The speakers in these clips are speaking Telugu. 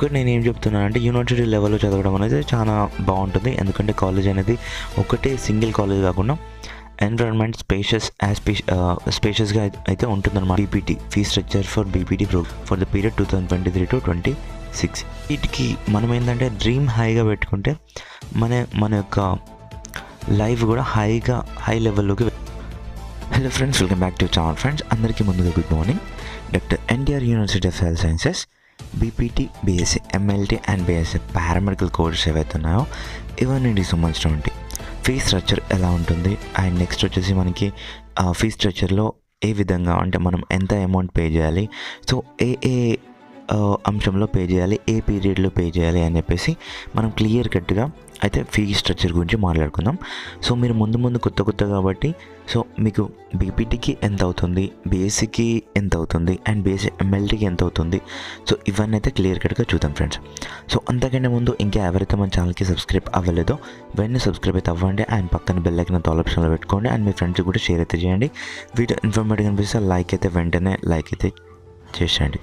ఒకటి నేను ఏం చెప్తున్నానంటే యూనివర్సిటీ లెవెల్లో చదవడం అనేది చాలా బాగుంటుంది. ఎందుకంటే కాలేజ్ అనేది ఒకటే సింగిల్ కాలేజ్ కాకుండా ఎన్విరాన్మెంట్ స్పేషియస్గా అయితే ఉంటుందన్నమాట. BPT fee structure for BPT for the period 2023 to 26. వీటికి మనం ఏంటంటే డ్రీమ్ హైగా పెట్టుకుంటే మన యొక్క లైఫ్ కూడా హై లెవెల్లోకి. Hello friends, welcome back to channel friends. అందరికీ ముందుగా good morning. Doctor NTR university of health sciences BPT, BSc, MLT and BSc paramedical courses ఏవైతే ఉన్నాయో ఇవన్నీ సంబంధించినటువంటి ఫీ స్ట్రక్చర్ ఎలా ఉంటుంది అండ్ నెక్స్ట్ వచ్చేసి మనకి ఫీ స్ట్రక్చర్లో ఏ విధంగా అంటే మనం ఎంత అమౌంట్ పే చేయాలి, సో ఏ అంశంలో పే చేయాలి, ఏ పీరియడ్లో పే చేయాలి అని చెప్పేసి మనం క్లియర్ కట్గా అయితే ఫీ స్ట్రక్చర్ గురించి మాట్లాడుకుందాం. సో మీరు ముందు కొత్త కాబట్టి సో మీకు బీపీటీకి ఎంత అవుతుంది, బీఎస్సీకి ఎంత అవుతుంది అండ్ బీఎస్సీ ఎంఎల్టీకి ఎంత అవుతుంది, సో ఇవన్నీ అయితే క్లియర్ కట్గా చూద్దాం ఫ్రెండ్స్. సో అంతకంటే ముందు ఇంకా ఎవరైతే మన ఛానల్కి సబ్స్క్రైబ్ అవ్వలేదో వెంటనే సబ్స్క్రైబ్ అయితే అవ్వండి అండ్ పక్కన బెల్ ఐకాన్ ఆల్ ఆప్షన్లో పెట్టుకోండి అండ్ మీ ఫ్రెండ్స్కి కూడా షేర్ అయితే చేయండి. వీడియో ఇన్ఫర్మేటివ్ అనిపిస్తే వెంటనే లైక్ అయితే చేసేయండి.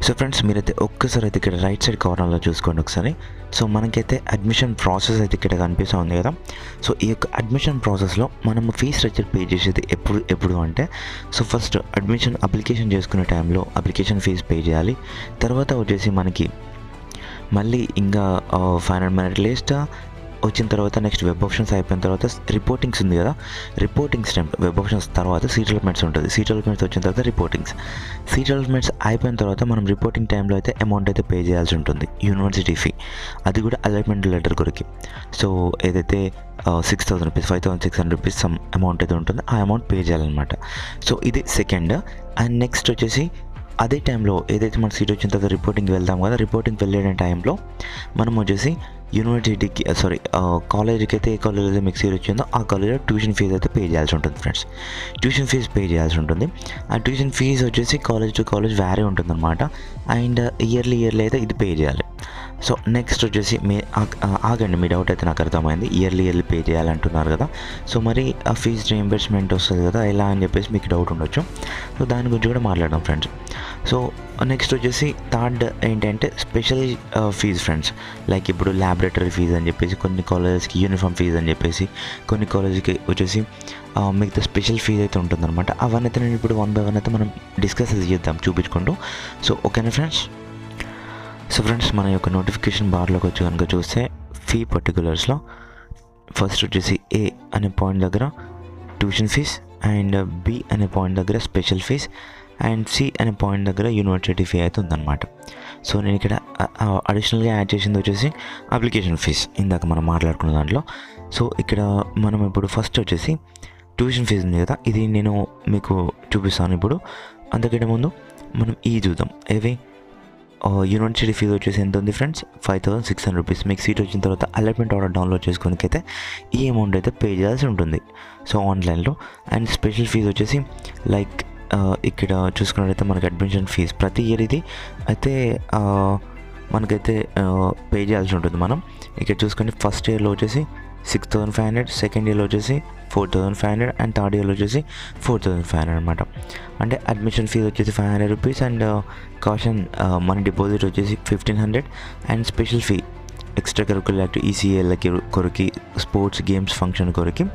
సో ఫ్రెండ్స్, మీరైతే ఒక్కసారి అయితే ఇక్కడ రైట్ సైడ్ కార్నర్లో చూసుకోండి ఒకసారి. సో మనకైతే అడ్మిషన్ ప్రాసెస్ అయితే ఇక్కడ కనిపిస్తూ ఉంది కదా. సో ఈ యొక్క అడ్మిషన్ ప్రాసెస్లో మనము ఫీ స్ట్రక్చర్ పే చేసేది ఎప్పుడు అంటే సో ఫస్ట్ అడ్మిషన్ అప్లికేషన్ చేసుకునే టైంలో అప్లికేషన్ ఫీజు పే చేయాలి. తర్వాత వచ్చేసి మనకి మళ్ళీ ఇంకా ఫైనల్ మెరిట్ లిస్ట్ వచ్చిన తర్వాత నెక్స్ట్ వెబ్ ఆప్షన్స్ అయిపోయిన తర్వాత రిపోర్టింగ్స్ ఉంది కదా, రిపోర్టింగ్స్ టైం వెబ్ ఆప్షన్స్ తర్వాత సీట్ అలాట్మెంట్స్ ఉంటుంది. సీట్ అలాట్మెంట్స్ వచ్చిన తర్వాత సీట్ అలాట్మెంట్స్ అయిపోయిన తర్వాత మనం రిపోర్టింగ్ టైంలో అయితే అమౌంట్ అయితే పే చేయాల్సి ఉంటుంది, యూనివర్సిటీ ఫీ. అది కూడా అలాట్మెంట్ లెటర్ కొరకు. సో ఏదైతే 6,000 రూపీస్, 5,600 రూపీస్ సమ్ అమౌంట్ అయితే ఉంటుందో ఆ అమౌంట్ పే చేయాలన్నమాట. సో ఇది సెకండ్. అండ్ నెక్స్ట్ వచ్చేసి అదే టైంలో ఏదైతే మన సీట్ వచ్చిన తర్వాత రిపోర్టింగ్కి వెళ్దాం కదా, రిపోర్టింగ్కి వెళ్ళే టైంలో మనం వచ్చేసి యూనివర్సిటీకి కాలేజీకి అయితే ఏ కాలేజ్ అయితే మీకు సీట్ వచ్చిందో ఆ కాలేజ్లో ట్యూషన్ ఫీజు అయితే పే చేయాల్సి ఉంటుంది ఫ్రెండ్స్. ట్యూషన్ ఫీజు పే చేయాల్సి ఉంటుంది. ఆ ట్యూషన్ ఫీజు వచ్చేసి కాలేజ్ టు కాలేజ్ వేరే ఉంటుందన్నమాట. అండ్ ఇయర్లీ అయితే ఇది పే చేయాలి. సో నెక్స్ట్ వచ్చేసి ఆగండి, మీ డౌట్ అయితే నాకు అర్థమైంది. ఇయర్లీ పే చేయాలంటున్నారు కదా, సో మరి ఆ ఫీజు రీయింబర్స్మెంట్ వస్తుంది కదా ఎలా అని చెప్పేసి మీకు డౌట్ ఉండొచ్చు. సో దాని గురించి కూడా మాట్లాడదాం ఫ్రెండ్స్. సో నెక్స్ట్ వచ్చేసి థర్డ్ ఏంటంటే స్పెషల్ ఫీజ్ ఫ్రెండ్స్. లైక్ ఇప్పుడు ల్యాబొరేటరీ ఫీజు అని చెప్పేసి, కొన్ని కాలేజెస్కి యూనిఫామ్ ఫీజు అని చెప్పేసి, కొన్ని కాలేజీకి వచ్చేసి మిగతా స్పెషల్ ఫీజు అయితే ఉంటుందన్నమాట. అవన్నీ అయితే నేను ఇప్పుడు 1 by 1 అయితే మనం డిస్కస్ చేద్దాం చూపించుకుంటూ. సో ఓకేనా ఫ్రెండ్స్. సో ఫ్రెండ్స్, మన యొక్క నోటిఫికేషన్ బార్లోకి వచ్చి కనుక చూస్తే ఫీ పర్టికులర్స్లో ఫస్ట్ వచ్చేసి ఏ అనే పాయింట్ దగ్గర ట్యూషన్ ఫీజ్ అండ్ బి అనే పాయింట్ దగ్గర స్పెషల్ ఫీజ్ అండ్ సి అనే పాయింట్ దగ్గర యూనివర్సిటీ ఫీ అయితే ఉందన్నమాట. సో నేను ఇక్కడ అడిషనల్గా యాడ్ చేసింది వచ్చేసి అప్లికేషన్ ఫీజ్, ఇందాక మనం మాట్లాడుకున్న దాంట్లో. సో ఇక్కడ మనం ఇప్పుడు ఫస్ట్ వచ్చేసి ట్యూషన్ ఫీజు ఉంది కదా, ఇది నేను మీకు చూపిస్తాను ఇప్పుడు. అంతకంటే ముందు మనం ఈ చూద్దాం. ఏవి యూనివర్సిటీ ఫీజు వచ్చేసి ఎంత ఉంది ఫ్రెండ్స్, 5,600 రూపీస్. మీకు సీట్ వచ్చిన తర్వాత అలాట్మెంట్ ఆర్డర్ డౌన్లోడ్ చేసుకోనికైతే ఈ అమౌంట్ అయితే పే చేయాల్సి ఉంటుంది సో ఆన్లైన్లో. అండ్ స్పెషల్ ఫీజు వచ్చేసి లైక్ ఇక్కడ చూసుకున్నట్లయితే మనకి అడ్మిషన్ ఫీజు ప్రతి ఇయర్ ఇది అయితే మనకైతే పే చేయాల్సి ఉంటుంది. మనం ఇక్కడ చూసుకుంటే ఫస్ట్ ఇయర్లో వచ్చేసి 6,500, సెకండ్ ఇయర్లో వచ్చేసి 4,500 అండ్ థర్డ్ ఇయర్లో వచ్చేసి 4,500 అనమాట. అంటే అడ్మిషన్ ఫీజు వచ్చేసి 500 రూపీస్ అండ్ కాషన్ మన డిపాజిట్ వచ్చేసి 1,500 and special fee extra curricular activity ఈసీఏలకి కొరికి, స్పోర్ట్స్ గేమ్స్ ఫంక్షన్ కొరికి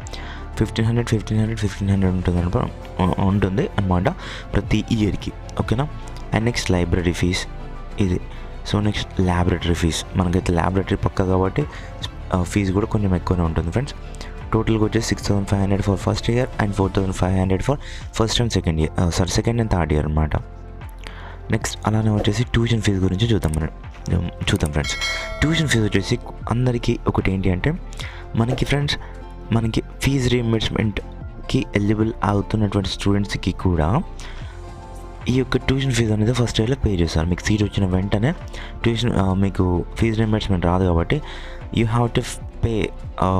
1,500 ఉంటుంది అనమాట ప్రతి ఇయర్కి. ఓకేనా. అండ్ నెక్స్ట్ లైబ్రరీ ఫీజ్ ఇది. సో నెక్స్ట్ ల్యాబొరేటరీ ఫీజ్, మనకైతే ల్యాబొరేటరీ పక్క కాబట్టి ఫీజు కూడా కొంచెం ఎక్కువనే ఉంటుంది ఫ్రెండ్స్. టోటల్గా వచ్చేసి 6,500 for first year and 4,500 for first and second and third year అనమాట. నెక్స్ట్ అలానే వచ్చేసి ట్యూషన్ ఫీజు గురించి చూద్దాం ఫ్రెండ్స్. ట్యూషన్ ఫీజు వచ్చేసి అందరికీ ఒకటి ఏంటి అంటే మనకి ఫీజు రీయింబర్స్మెంట్కి ఎలిజిబుల్ అవుతున్నటువంటి స్టూడెంట్స్కి కూడా ఈ యొక్క ట్యూషన్ ఫీజు అనేది ఫస్ట్ ఇయర్లో పే చేస్తారు. మీకు సీట్ వచ్చిన వెంటనే మీకు ఫీజు రీయింబర్స్మెంట్ రాదు కాబట్టి you have to pay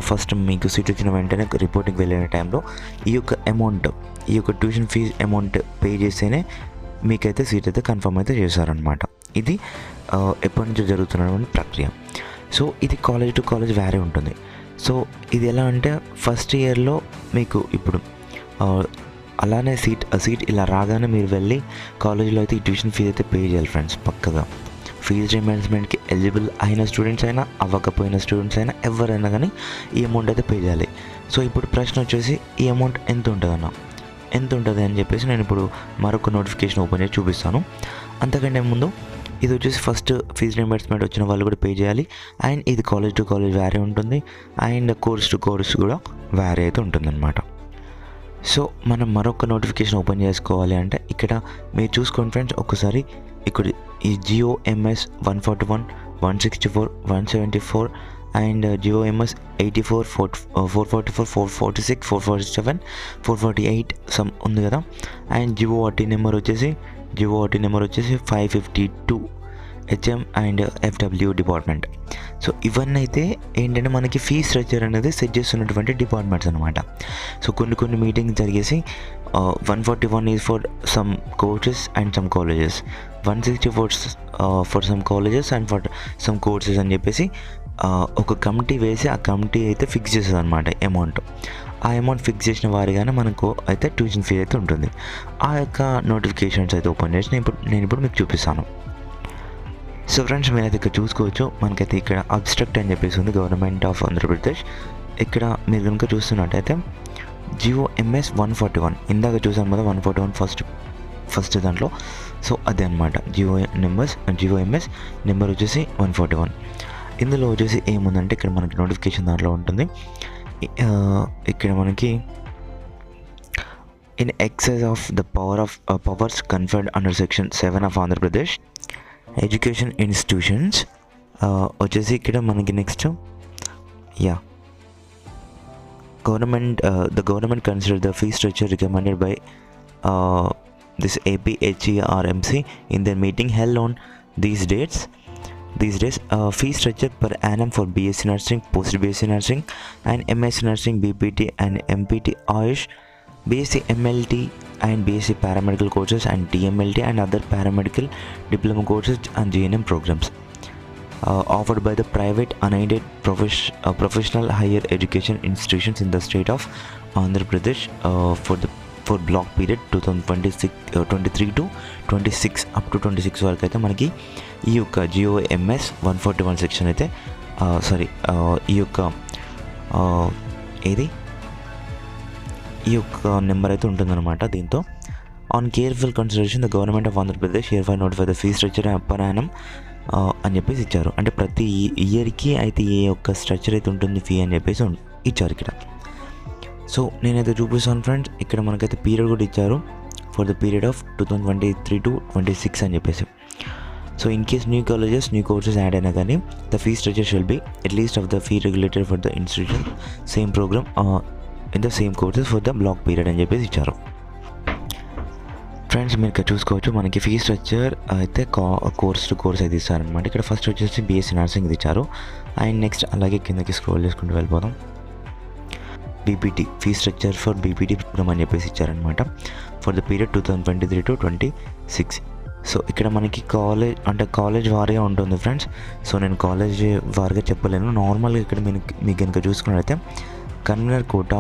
first. మీకు సీట్ వచ్చిన వెంటనే రిపోర్టింగ్కి వెళ్ళిన టైంలో ఈ యొక్క ట్యూషన్ ఫీజు అమౌంట్ పే చేస్తేనే మీకైతే సీట్ అయితే కన్ఫర్మ్ అయితే చేశారనమాట. ఇది ఎప్పటి నుంచో జరుగుతున్నటువంటి ప్రక్రియ. సో ఇది కాలేజ్ టు కాలేజ్ వేరే ఉంటుంది. సో ఇది ఎలా అంటే ఫస్ట్ ఇయర్లో మీకు ఇప్పుడు అలానే సీట్ ఇలా రాగానే మీరు వెళ్ళి కాలేజీలో అయితే ఈ ట్యూషన్ ఫీజు అయితే పే చేయాలి ఫ్రెండ్స్ పక్కగా. ఫీజు రీయింబర్స్మెంట్కి ఎలిజిబుల్ అయిన స్టూడెంట్స్ అయినా అవ్వకపోయిన స్టూడెంట్స్ అయినా ఎవరైనా కానీ ఈ అమౌంట్ అయితే పే చేయాలి. సో ఇప్పుడు ప్రశ్న వచ్చేసి ఈ అమౌంట్ ఎంత ఉంటుంది అని చెప్పేసి నేను ఇప్పుడు మరొక నోటిఫికేషన్ ఓపెన్ చేసి చూపిస్తాను. అంతకంటే ముందు ఇది వచ్చేసి ఫస్ట్ ఫీజు రీయింబర్స్మెంట్ వచ్చిన వాళ్ళు కూడా పే చేయాలి. అండ్ ఇది కాలేజ్ టు కాలేజ్ వేరే ఉంటుంది, అండ్ కోర్స్ టు కోర్స్ కూడా వేరే అయితే ఉంటుందన్నమాట. సో మనం మరొక నోటిఫికేషన్ ఓపెన్ చేసుకోవాలి అంటే ఇక్కడ మీరు చూసుకోండి ఫ్రెండ్స్, ఒకసారి ఇక్కడ ఈ GOMS 141, 164, 174 అండ్ GOMS 84, 444, 446, 447, 448 సమ్ ఉంది కదా. అండ్ GORT నెంబర్ వచ్చేసి 552 HM and FW department. So ఇవన్నీ అయితే ఏంటంటే మనకి ఫీ స్ట్రక్చర్ అనేది సెట్ చేస్తున్నటువంటి డిపార్ట్మెంట్స్ అనమాట. సో కొన్ని మీటింగ్స్ జరిగేసి 141 is for some courses and some colleges, 164 for some colleges and for some courses అని చెప్పేసి ఒక కమిటీ వేసి ఆ కమిటీ అయితే ఫిక్స్ చేస్తుంది అనమాట అమౌంట్. ఆ అమౌంట్ ఫిక్స్ చేసిన వారిగానే మనకు అయితే ట్యూషన్ ఫీ అయితే ఉంటుంది. ఆ యొక్క నోటిఫికేషన్స్ అయితే ఓపెన్ చేసి నేను ఇప్పుడు మీకు చూపిస్తాను. సో ఫ్రెండ్స్, మీరైతే ఇక్కడ చూసుకోవచ్చు, మనకైతే ఇక్కడ అబ్స్ట్రక్ట్ అని చెప్పేసి ఉంది, గవర్నమెంట్ ఆఫ్ ఆంధ్రప్రదేశ్. ఇక్కడ మీరు కనుక చూస్తున్నట్టయితే GOMS 141 ఇందాక చూసాను కదా, 141 ఫస్ట్ దాంట్లో. సో అదే అనమాట GOMS నెంబర్ వచ్చేసి 141. ఇందులో వచ్చేసి ఏముందంటే ఇక్కడ మనకి నోటిఫికేషన్ దాంట్లో ఉంటుంది. ఇక్కడ మనకి in excess of the powers conferred under section 7 of Andhra Pradesh education institutions వచ్చేసి ఇక్కడ మనకి next the government considered the fee structure recommended by this APHERMC in their meeting held on these days. Fee structure per annum for BSc Nursing, Post BSc Nursing and MSc Nursing, BPT and MPT Ayush, BSc MLT and BSc Paramedical courses and DMLT and other paramedical diploma courses and GNM programs offered by the private unaided professional higher education institutions in the state of Andhra Pradesh for block period 2023 to 26 up to 26 వరకు అయితే మనకి ఈ యొక్క GOMS 141 సెక్షన్ అయితే ఈ యొక్క నెంబర్ అయితే ఉంటుందన్నమాట. దీంతో on careful consideration the government of Andhra Pradesh hereby notify the fee structure per annum అని చెప్పేసి ఇచ్చారు. అంటే ప్రతి ఇయర్కి అయితే ఏ యొక్క స్ట్రక్చర్ అయితే ఉంటుంది ఫీ అని చెప్పేసి ఇచ్చారు ఇక్కడ. సో నేనైతే చూపిస్తాను ఫ్రెండ్స్, ఇక్కడ మనకైతే పీరియడ్ కూడా ఇచ్చారు for the period of 2023 to 26 అని చెప్పేసి. So in case new colleges new courses add అయినా కానీ the fee structure shall be at least of the fee regulated for the institution same program in the same courses for the block period అని చెప్పేసి ఇచ్చారు. ఫ్రెండ్స్, మీరు ఇక్కడ చూసుకోవచ్చు, మనకి ఫీ స్ట్రక్చర్ అయితే కోర్స్ టు కోర్స్ అయితే ఇస్తారనమాట. ఇక్కడ ఫస్ట్ వచ్చేసి BSc నర్సింగ్ ఇది ఇచ్చారు. అండ్ నెక్స్ట్ అలాగే కిందకి స్క్రోల్ చేసుకుంటూ వెళ్ళిపోదాం. BPT fee structure for BPT program అని చెప్పేసి ఇచ్చారనమాట for the period 2023 to 26. So ఇక్కడ మనకి కాలేజ్ వారీగా ఉంటుంది ఫ్రెండ్స్. సో నేను కాలేజ్ వారీగా చెప్పలేను. నార్మల్గా ఇక్కడ మీకు కనుక చూసుకున్నట్లయితే కన్వీనర్ కోటా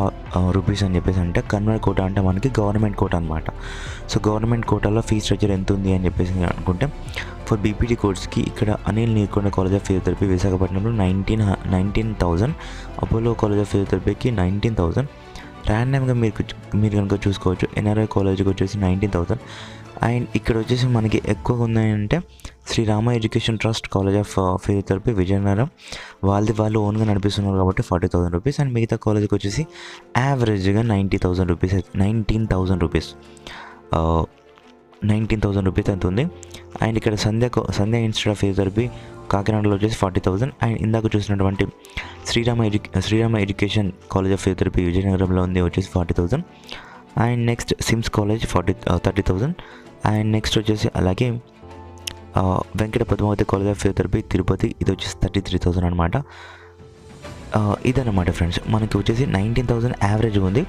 రూపీస్ అని చెప్పేసి, అంటే కన్వీనర్ కోటా అంటే మనకి గవర్నమెంట్ కోటా అనమాట. సో గవర్నమెంట్ కోటాలో ఫీ స్ట్రక్చర్ ఎంత ఉంది అని చెప్పేసి అనుకుంటే ఫర్ BPT కోర్స్కి ఇక్కడ Anil Neelakanta college of physiotherapy విశాఖపట్నంలో 19,000, అపోలో కాలేజ్ ఆఫ్ ఫిజియోథెరపీకి 19,000. ర్యాండమ్గా మీరు కనుక చూసుకోవచ్చు, NRI కాలేజ్కి వచ్చేసి 19,000. అండ్ ఇక్కడ వచ్చేసి మనకి ఎక్కువగా ఉన్నాయంటే Srirama education trust college of physiotherapy Vizianagaram, వాళ్ళు ఓన్గా నడిపిస్తున్నారు కాబట్టి 40,000 రూపీస్. అండ్ మిగతా కాలేజ్కి వచ్చేసి యావరేజ్గా 19,000 రూపీస్ ఎంత ఉంది. అండ్ ఇక్కడ సంధ్య ఇన్స్టిట్యూట్ ఆఫ్ ఫిజియోథెరపీ కాకినాడలో వచ్చేసి 40,000. అండ్ ఇందాక చూసినటువంటి Srirama education college of physiotherapy విజయనగరంలో ఉంది వచ్చేసి 40,000. And next SIMS college 30,000. And next వచ్చేసి అలాగే Venkata Padmavathi college of physiotherapy Tirupati, ఇది వచ్చేసి 33,000 అనమాట. ఇదన్నమాట ఫ్రెండ్స్, మనకి వచ్చేసి 19,000 యావరేజ్ ఉంది.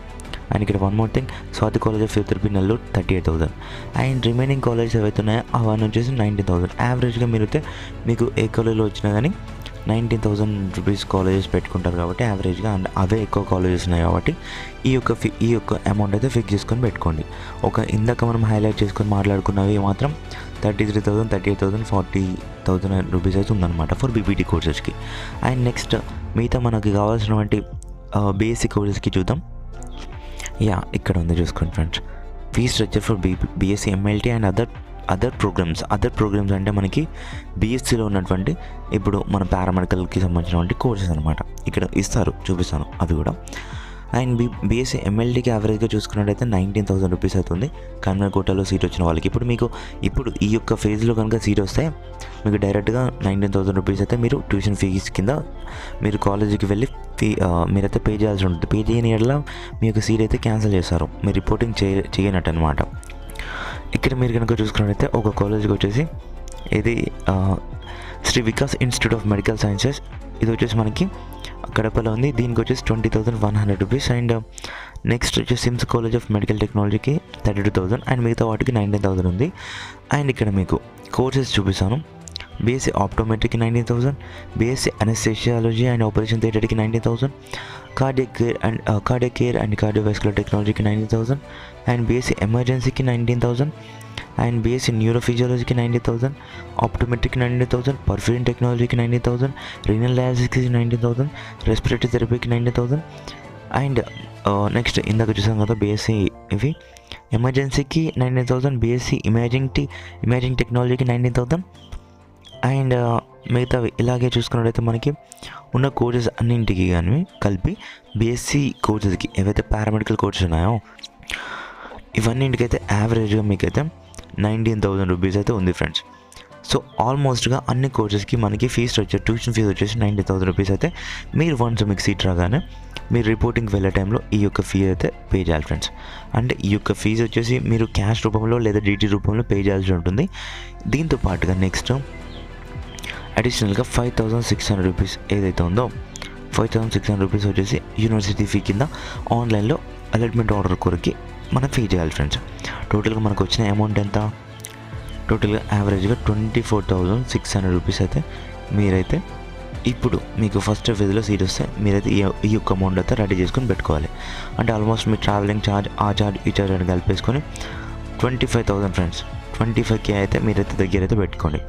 అండ్ ఇక్కడ one more thing, Swathi college of physiotherapy Nellore 38,000. And remaining colleges ఏవైతే ఉన్నాయో అవన్నీ వచ్చేసి 19,000 యావరేజ్గా. మీకు ఏ కాలేజ్లో వచ్చినా కానీ 19,000 రూపీస్ కాలేజెస్ పెట్టుకుంటారు కాబట్టి యావరేజ్గా, అండ్ అవే ఎక్కువ కాలేజెస్ ఉన్నాయి కాబట్టి ఈ యొక్క అమౌంట్ అయితే ఫిక్స్ చేసుకొని పెట్టుకోండి. ఇందాక మనం హైలైట్ చేసుకొని మాట్లాడుకున్నవి మాత్రం 33,000, 38,000, 40,000 రూపీస్ అయితే ఉందన్నమాట ఫర్ బీపీటీ కోర్సెస్కి. అండ్ నెక్స్ట్ మిగతా మనకి కావాల్సినటువంటి బేసిక్ కోర్సెస్కి చూద్దాం. ఇక్కడ ఉంది చూసుకోండి friends. Fee structure for BSc MLT and other programs అంటే మనకి బీఎస్సీలో ఉన్నటువంటి ఇప్పుడు మన పారామెడికల్కి సంబంధించినటువంటి కోర్సెస్ అనమాట ఇక్కడ ఇస్తారు, చూపిస్తాను అవి కూడా. అండ్ బీఎస్సీ ఎంఎల్టీకి యావరేజ్గా చూసుకున్నట్టయితే 19,000 రూపీస్ అవుతుంది కన్వీనర్ కోటాలో సీట్ వచ్చిన వాళ్ళకి. ఇప్పుడు ఈ యొక్క ఫేజ్లో కనుక సీట్ వస్తే మీకు డైరెక్ట్గా 19,000 రూపీస్ అయితే మీరు ట్యూషన్ ఫీజ్ కింద మీరు కాలేజీకి వెళ్ళి మీరైతే పే చేయాల్సి ఉంటుంది. పే చేయని ఎడల మీ యొక్క సీట్ అయితే క్యాన్సిల్ చేస్తారు, మీరు రిపోర్టింగ్ చేయనట్టు అనమాట. ఇక్కడ మీరు కనుక చూసుకున్నట్టయితే ఒక కాలేజ్కి వచ్చేసి ఇది Sri Vikas institute of medical sciences, ఇది వచ్చేసి మనకి కడపలో ఉంది. దీనికి వచ్చేసి 20,100 రూపీస్. అండ్ నెక్స్ట్ వచ్చేసి సిమ్స్ కాలేజ్ ఆఫ్ మెడికల్ టెక్నాలజీకి 32,000 అండ్ మిగతా వాటికి 19,000 ఉంది. అండ్ ఇక్కడ మీకు కోర్సెస్ చూపిస్తాను. బీఎస్సీ ఆప్టోమెట్రీకి 19,000, బీఎస్సీ అనెస్థెషియాలజీ అండ్ ఆపరేషన్ థియేటర్కి 19,000, కార్డియక్ కేర్ అండ్ కార్డియోవాస్కులర్ టెక్నాలజీకి 19,000 అండ్ బీఎస్సీ ఎమర్జెన్సీకి 19,000 అండ్ బీఎస్సీ న్యూరోఫిజియాలజీకి 19,000, ఆప్టోమెట్రీకి 19,000, పర్ఫ్యూరిన్ టెక్నాలజీకి 19,000, రీనల్ డయాలసిస్కి 19,000, రెస్పిరేటరీ థెరపీకి 19,000. అండ్ నెక్స్ట్ ఇందాక చూసాం కదా బీఎస్సీ ఇవి ఎమర్జెన్సీకి 19,000, బీఎస్సీ ఇమేజింగ్ టెక్నాలజీకి 19,000 అండ్ మిగతావి ఇలాగే చూసుకున్నట్టయితే మనకి ఉన్న కోర్సెస్ అన్నింటికి కానీ కలిపి బీఎస్సీ కోర్సెస్కి ఏవైతే పారామెడికల్ కోర్సెస్ ఉన్నాయో ఇవన్నింటికైతే యావరేజ్గా మీకైతే 19,000 రూపీస్ అయితే ఉంది ఫ్రెండ్స్. సో ఆల్మోస్ట్గా అన్ని కోర్సెస్కి మనకి ఫీజు స్ట్రక్చర్ ట్యూషన్ ఫీజు వచ్చేసి 19,000 రూపీస్ అయితే మీరు వన్స్ మీకు సీట్ రాగానే మీరు రిపోర్టింగ్కి వెళ్ళే టైంలో ఈ యొక్క ఫీ అయితే పే చేయాలి ఫ్రెండ్స్. అంటే ఈ యొక్క ఫీజు వచ్చేసి మీరు క్యాష్ రూపంలో లేదా డీటీ రూపంలో పే చేయాల్సి ఉంటుంది. దీంతో పాటుగా నెక్స్ట్ అడిషనల్గా 5,600 రూపీస్ ఏదైతే ఉందో 5,600 రూపీస్ వచ్చేసి యూనివర్సిటీ ఫీ కింద ఆన్లైన్లో అలాట్మెంట్ ఆర్డర్ కొరకు మనం ఫీ చేయాలి ఫ్రెండ్స్. టోటల్గా మనకు వచ్చిన అమౌంట్ ఎంత, టోటల్గా యావరేజ్గా 24,600 రూపీస్ అయితే మీరైతే ఇప్పుడు మీకు ఫస్ట్ ఫేజ్లో సీట్ వస్తే మీరైతే ఈ యొక్క అమౌంట్ అయితే రెడీ చేసుకొని పెట్టుకోవాలి. అంటే ఆల్మోస్ట్ మీ ట్రావెలింగ్ ఛార్జ్ ఈ ఛార్జ్ అని కలిపేసుకొని 25,000 ఫ్రెండ్స్. 25K అయితే మీరైతే దగ్గర అయితే పెట్టుకోండి.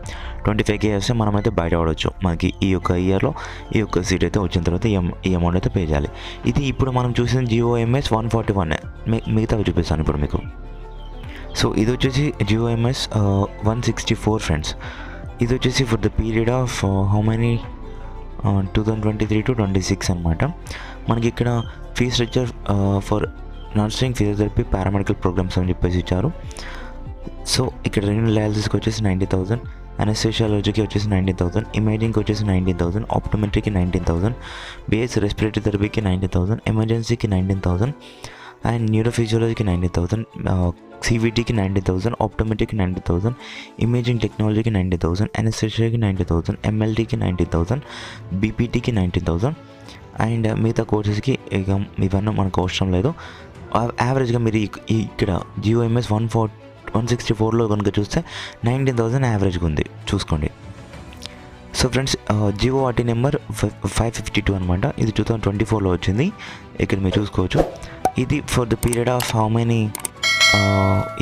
25K వస్తే మనమైతే బయట పడవచ్చు. మనకి ఈ యొక్క ఇయర్లో ఈ యొక్క సీట్ అయితే వచ్చిన తర్వాత ఈ అమౌంట్ అయితే పే చేయాలి. ఇది ఇప్పుడు మనం చూసిన GOMS 141 మిగతావి చూపిస్తాను ఇప్పుడు మీకు. సో ఇది వచ్చేసి GOMS 164 ఫ్రెండ్స్. ఇది వచ్చేసి for the period of how many 2023 to 26 అనమాట. మనకి ఇక్కడ fee structure for nursing, physiotherapy, paramedical programs అని చెప్పేసి ఇచ్చారు. సో ఇక్కడ రీనల్ డయాలసిస్కి వచ్చేసి 90,000, అనెస్థెషియాలజీకి వచ్చేసి 19,000, ఇమేజింగ్కి వచ్చేసి 19,000, ఆప్టోమెట్రీకి 19,000, బీఎస్ రెస్పిరేటరీ థెరపీకి 19,000, ఎమర్జెన్సీకి 19,000 అండ్ న్యూరోఫిజియాలజీకి 19,000, CVTకి 19,000, ఆప్టోమెట్రీకి 19,000, ఇమేజింగ్ టెక్నాలజీకి 90,000, అనెస్థెషియాకి 90,000, MLTకి 19,000, BPTకి 19,000 అండ్ మిగతా కోర్సెస్కి ఇక ఇవన్నీ మనకు అవసరం లేదు. యావరేజ్గా మీరు ఇక్కడ GOMS 164లో కనుక చూస్తే 19,000 యావరేజ్గా ఉంది, చూసుకోండి. సో ఫ్రెండ్స్ GORT నెంబర్ 552 అనమాట. ఇది 2024లో వచ్చింది, ఇక్కడ మీరు చూసుకోవచ్చు. ఇది for the period of how many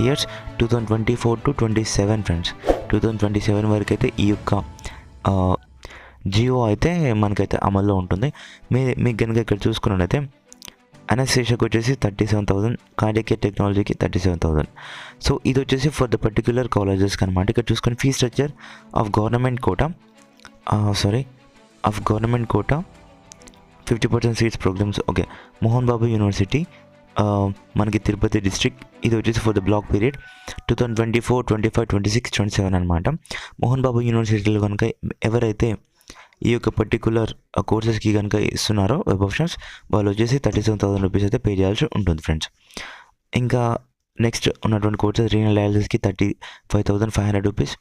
years 2024 to 27 friends. 2027 వరకు అయితే ఈ యొక్క జియో అయితే మనకైతే అమల్లో ఉంటుంది. మీకు కనుక ఇక్కడ చూసుకున్నట్లయితే అనెస్థీషియాకి వచ్చేసి 37,000, కార్డియక్ టెక్నాలజీకి 37,000. సో ఇది వచ్చేసి ఫర్ ద పర్టిక్యులర్ కాలేజెస్కి అనమాట. ఇక్కడ చూసుకొని fee structure of government quota 50% seats programs. Okay, Mohan Babu university మనకి తిరుపతి డిస్ట్రిక్ట్. ఇది వచ్చేసి ఫర్ ద బ్లాక్ పీరియడ్ 2024, 25, 26, 27 అనమాట. మోహన్ బాబు యూనివర్సిటీలో కనుక ఎవరైతే ఈ యొక్క పర్టికులర్ కోర్సెస్కి కనుక ఇస్తున్నారో వెబ్ ఆప్షన్స్, వాళ్ళు వచ్చేసి 37,000 రూపీస్ అయితే పే చేయాల్సి ఉంటుంది ఫ్రెండ్స్. ఇంకా నెక్స్ట్ ఉన్నటువంటి కోర్సెస్ రీనల్ డయాలసిస్కి 35,500 రూపీస్,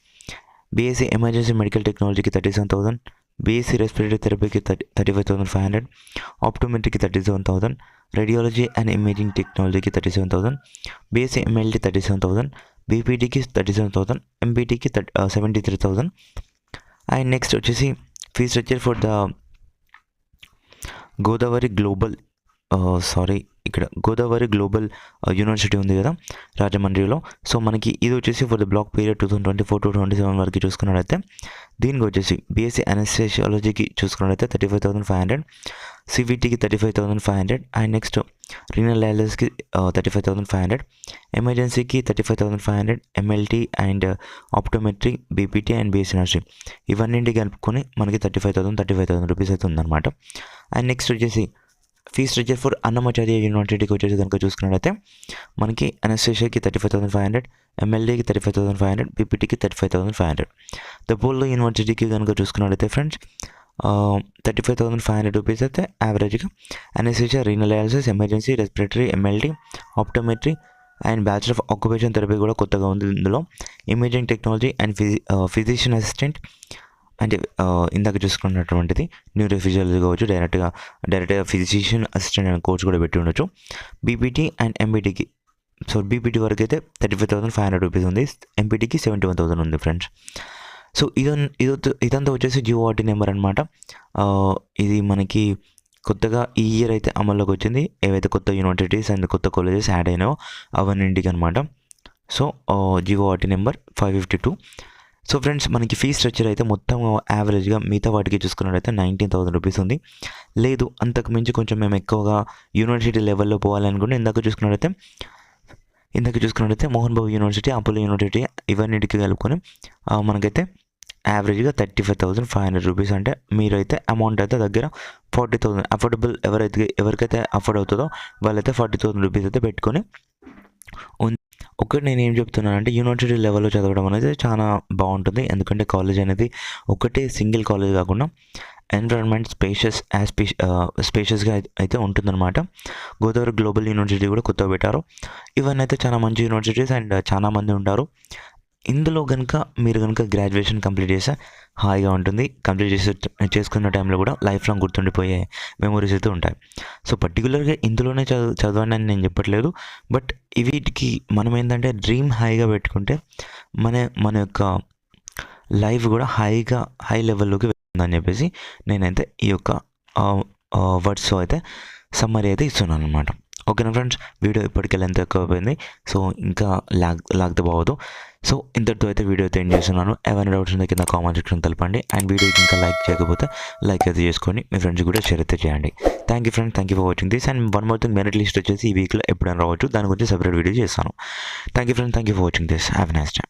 బీఎస్సీ ఎమర్జెన్సీ మెడికల్ టెక్నాలజీకి 37,000, బీఎస్సీ రెస్పిరేటరీ థెరపీకి 35,500, ఆప్టోమెట్రీకి 37,000, రేడియాలజీ అండ్ ఇమేజింగ్ టెక్నాలజీకి 37,000, బీఎస్సీ MLT 37,000, బీపీటీకి 37,000, ఎంపీటీకి 73,000 అండ్ నెక్స్ట్ వచ్చేసి fee structure for the Godavari Global ఇక్కడ గోదావరి గ్లోబల్ యూనివర్సిటీ ఉంది కదా రాజమండ్రిలో. సో మనకి ఇది వచ్చేసి for the block period 2024 to 27 వరకు చూసుకున్నట్లయితే దీనికి వచ్చేసి బీఎస్సీ అనస్థెసియాలజీకి చూసుకున్నట్లయితే 35,500, సివిటీకి 35,500, అండ్ నెక్స్ట్ రీనల్ డయాలసిస్కి 35,500, ఎమర్జెన్సీకి 35,500, MLT and optometry, BPT and BSc nursing ఇవన్నీ కలుపుకొని మనకి 35,000 రూపీస్ అయితే ఉందన్నమాట. అండ్ నెక్స్ట్ వచ్చేసి ఫీ స్ట్రక్చర్ ఫర్ అన్నమాచార్య యూనివర్సిటీకి వచ్చేసి కనుక చూసుకున్నట్లయితే మనకి అనస్థేషియాకి 35,500, ఎంఎల్డీకి 35,500, బీపీటీకి 35,500. ద పోలో యూనివర్సిటీకి కనుక చూసుకున్నట్లయితే ఫ్రెండ్స్ 35,500 రూపీస్ అయితే యావరేజ్గా. Anaesthesia, renal dialysis, emergency, respiratory, MLD, optometry and bachelor of occupation therapy కూడా కొత్తగా ఉంది ఇందులో. Imaging technology and physician assistant అంటే ఇందాక చూసుకున్నటువంటిది న్యూరోఫిజియాలజీ కావచ్చు, డైరెక్ట్గా ఫిజిషియన్ అసిస్టెంట్ అనే కోర్స్ కూడా పెట్టి ఉండొచ్చు. బీపీటీ అండ్ ఎంపీటీకి, సో బీపీటీ వరకు అయితే 35,500 రూపీస్ ఉంది, ఎంపీటీకి 71,000 ఉంది ఫ్రెండ్స్. సో ఇదంతా వచ్చేసి జిఓఆర్టీ నెంబర్ అనమాట. ఇది మనకి కొత్తగా ఈ ఇయర్ అయితే అమల్లోకి వచ్చింది. ఏవైతే కొత్త యూనివర్సిటీస్ అండ్ కొత్త కాలేజెస్ యాడ్ అయినాయో అవన్నింటికి అనమాట. So GO RT number 552. So friends మనకి ఫీ స్ట్రక్చర్ అయితే మొత్తం యావరేజ్గా మిగతా వాటికి చూసుకున్నట్లయితే 19,000 రూపీస్ ఉంది. లేదు అంతకు మించి కొంచెం మేము ఎక్కువగా యూనివర్సిటీ లెవెల్లో పోవాలనుకుంటే ఇందాక చూసుకున్నట్లయితే Mohan Babu university, Apollo university ఇవన్నిటికి కలుపుకొని మనకైతే యావరేజ్గా 35,500 రూపీస్. అంటే మీరైతే అమౌంట్ అయితే దగ్గర 40,000 అఫోర్డబుల్ ఎవరికైతే అఫోర్డ్ అవుతుందో వాళ్ళైతే 40,000 రూపీస్ అయితే పెట్టుకొని ఒకటి నేను ఏం చెప్తున్నానంటే యూనివర్సిటీ లెవెల్లో చదవడం అనేది చాలా బాగుంటుంది. ఎందుకంటే కాలేజ్ అనేది ఒకటే సింగిల్ కాలేజ్ కాకుండా ఎన్విరాన్మెంట్ స్పేషియస్గా అయితే ఉంటుందన్నమాట. గోదావరి గ్లోబల్ యూనివర్సిటీ కూడా కొత్తగా పెట్టారు. ఇవన్నీ అయితే చాలా మంచి యూనివర్సిటీస్ అండ్ చాలా మంది ఉంటారు. ఇందులో మీరు కనుక గ్రాడ్యుయేషన్ కంప్లీట్ చేస్తే హాయిగా ఉంటుంది. కంప్లీట్ చేసుకున్న టైంలో కూడా లైఫ్ లాంగ్ గుర్తుండిపోయే మెమొరీస్ అయితే ఉంటాయి. సో పర్టికులర్గా ఇందులోనే చదవండి అని నేను చెప్పట్లేదు. బట్ వీటికి మనం ఏంటంటే డ్రీమ్ హైగా పెట్టుకుంటే మన యొక్క లైఫ్ కూడా హై లెవెల్లోకి వెళ్తుందని చెప్పేసి నేనైతే ఈ యొక్క వర్డ్స్ అయితే సమ్మరీ అయితే ఇస్తున్నాను అనమాట. ఓకేనా ఫ్రెండ్స్, వీడియో ఇప్పటికెళ్ళి ఎంత ఎక్కువైపోయింది. సో ఇంకా లాగితే బాగోదు. సో ఇంతటితో అయితే వీడియో అయితే ఎండ్ చేస్తున్నాను. ఏమైనా డౌట్స్ ఉంటే కింద కామెంట్ సెక్షన్ తెలపండి. అండ్ వీడియోకి ఇంకా లైక్ చేయకపోతే లైక్ అయితే చేసుకొని మీ ఫ్రెండ్స్ కూడా షేర్ అయితే చేయండి. Thank you friends, thank you for watching this. And one more thing, merit list వచ్చేసి ఈ వీక్లో ఎప్పుడైనా రావచ్చు, దాని గురించి సెపరేట్ వీడియో చేస్తాను. Thank you friends, thank you for watching this. Have a nice time.